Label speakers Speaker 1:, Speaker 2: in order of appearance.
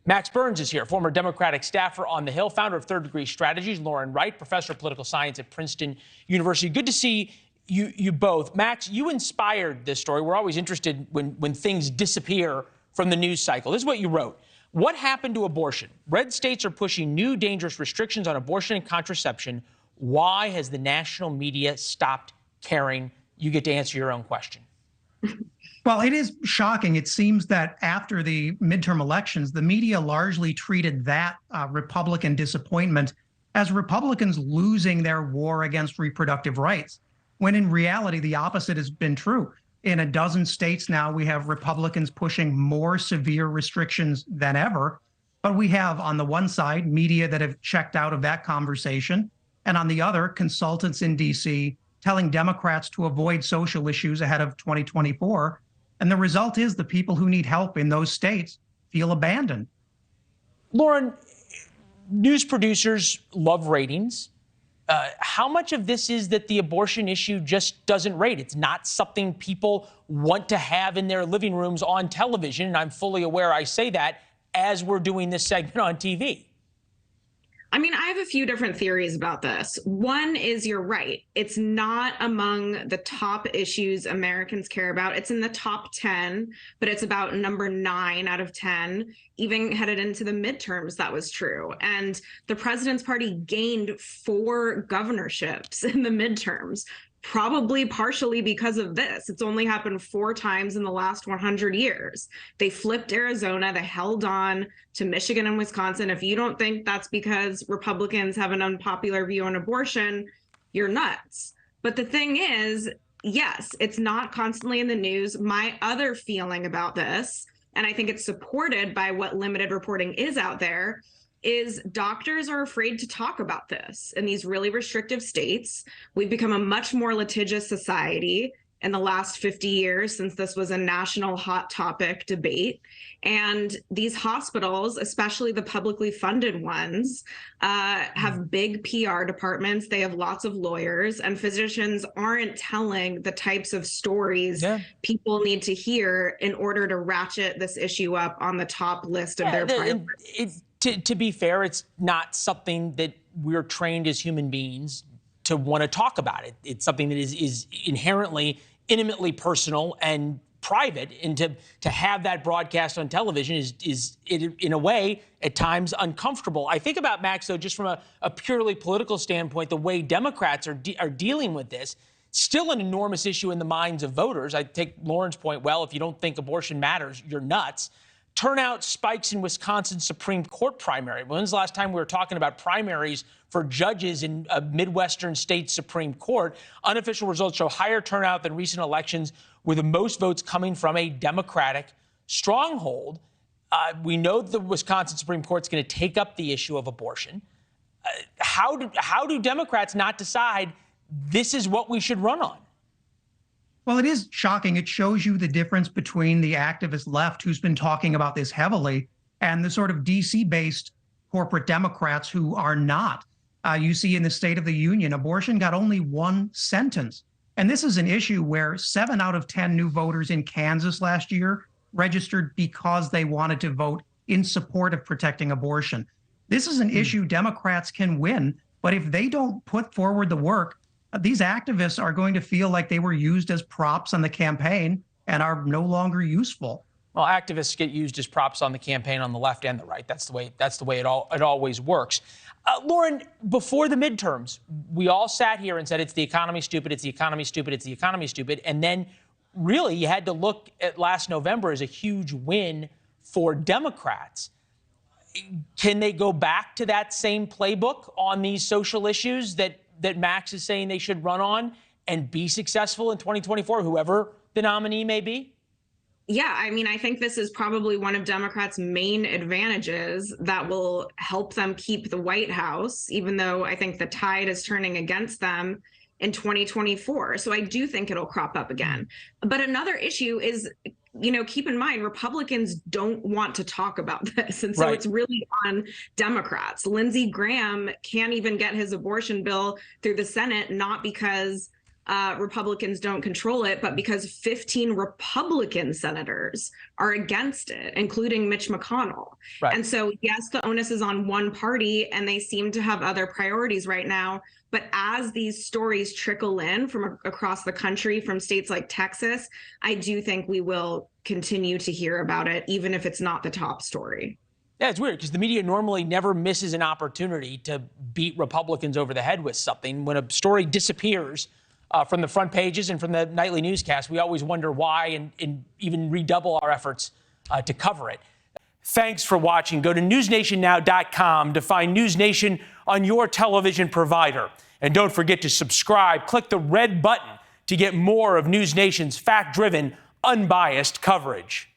Speaker 1: Max Burns is here, former Democratic staffer on the Hill, founder of Third Degree Strategies. Lauren Wright, professor of political science at Princeton University. Good to see you both. Max, you inspired this story. We're always interested when things disappear from the news cycle. This is what you wrote. What happened to abortion? Red states are pushing new dangerous restrictions on abortion and contraception. Why has the national media stopped caring? You get to answer your own question.
Speaker 2: Well, it is shocking. It seems that after the midterm elections, the media largely treated that Republican disappointment as Republicans losing their war against reproductive rights, when in reality, the opposite has been true. In a dozen states now, we have Republicans pushing more severe restrictions than ever. But we have, on the one side, media that have checked out of that conversation, and on the other, consultants in D.C. telling Democrats to avoid social issues ahead of 2024. And the result is the people who need help in those states feel abandoned.
Speaker 1: Lauren, news producers love ratings. How much of this is that the abortion issue just doesn't rate? It's not something people want to have in their living rooms on television. And I'm fully aware I say that as we're doing this segment on TV.
Speaker 3: I mean, I have a few different theories about this. One is you're right. It's not among the top issues Americans care about. It's in the top 10, but it's about number 9 out of 10. Even headed into the midterms, that was true. And the president's party gained 4 governorships in the midterms, probably partially because of this. It's only happened 4 times in the last 100 years. They flipped Arizona, they held on to Michigan and Wisconsin. If you don't think that's because Republicans have an unpopular view on abortion, you're nuts. But the thing is, yes, it's not constantly in the news. My other feeling about this, and I think it's supported by what limited reporting is out there, is doctors are afraid to talk about this in these really restrictive states. We've become a much more litigious society in the last 50 years since this was a national hot topic debate. And these hospitals, especially the publicly funded ones, have big PR departments. They have lots of lawyers, and physicians aren't telling the types of stories people need to hear in order to ratchet this issue up on the top list of their priorities.
Speaker 1: To be fair, it's not something that we're trained as human beings to want to talk about. It's something that is inherently, intimately personal and private. And to have that broadcast on television is in a way, at times, uncomfortable. I think about, Max, though, just from a purely political standpoint, the way Democrats are dealing with this, still an enormous issue in the minds of voters. I take Lauren's point, well, if you don't think abortion matters, you're nuts. Turnout spikes in Wisconsin Supreme Court primary. When's the last time we were talking about primaries for judges in a Midwestern state Supreme Court? Unofficial results show higher turnout than recent elections, with the most votes coming from a Democratic stronghold. We know the Wisconsin Supreme Court's going to take up the issue of abortion. How do Democrats not decide this is what we should run on?
Speaker 2: Well, it is shocking. It shows you the difference between the activist left, who's been talking about this heavily, and the sort of DC-based corporate Democrats who are not. You see in the State of the Union, abortion got only 1 sentence. And this is an issue where 7 out of 10 new voters in Kansas last year registered because they wanted to vote in support of protecting abortion. This is an issue Democrats can win, but if they don't put forward the work, these activists are going to feel like they were used as props on the campaign and are no longer useful.
Speaker 1: Well, activists get used as props on the campaign on the left and the right. That's the way it always works. Lauren, before the midterms, we all sat here and said it's the economy stupid, it's the economy stupid, it's the economy stupid. And then really you had to look at last November as a huge win for Democrats. Can they go back to that same playbook on these social issues that Max is saying they should run on and be successful in 2024, whoever the nominee may be?
Speaker 3: Yeah, I mean, I think this is probably one of Democrats' main advantages that will help them keep the White House, even though I think the tide is turning against them in 2024. So I do think it'll crop up again. But another issue is, keep in mind, Republicans don't want to talk about this. And so It's really on Democrats. Lindsey Graham can't even get his abortion bill through the Senate, not because Republicans don't control it, but because 15 Republican senators are against it, including Mitch McConnell.
Speaker 1: Right.
Speaker 3: And so, yes, the onus is on one party, and they seem to have other priorities right now. But as these stories trickle in from across the country, from states like Texas, I do think we will continue to hear about it, even if it's not the top story.
Speaker 1: Yeah, it's weird because the media normally never misses an opportunity to beat Republicans over the head with something. When a story disappears from the front pages and from the nightly newscast, we always wonder why and even redouble our efforts to cover it. Thanks for watching. Go to newsnationnow.com to find NewsNation on your television provider. And don't forget to subscribe. Click the red button to get more of NewsNation's fact-driven, unbiased coverage.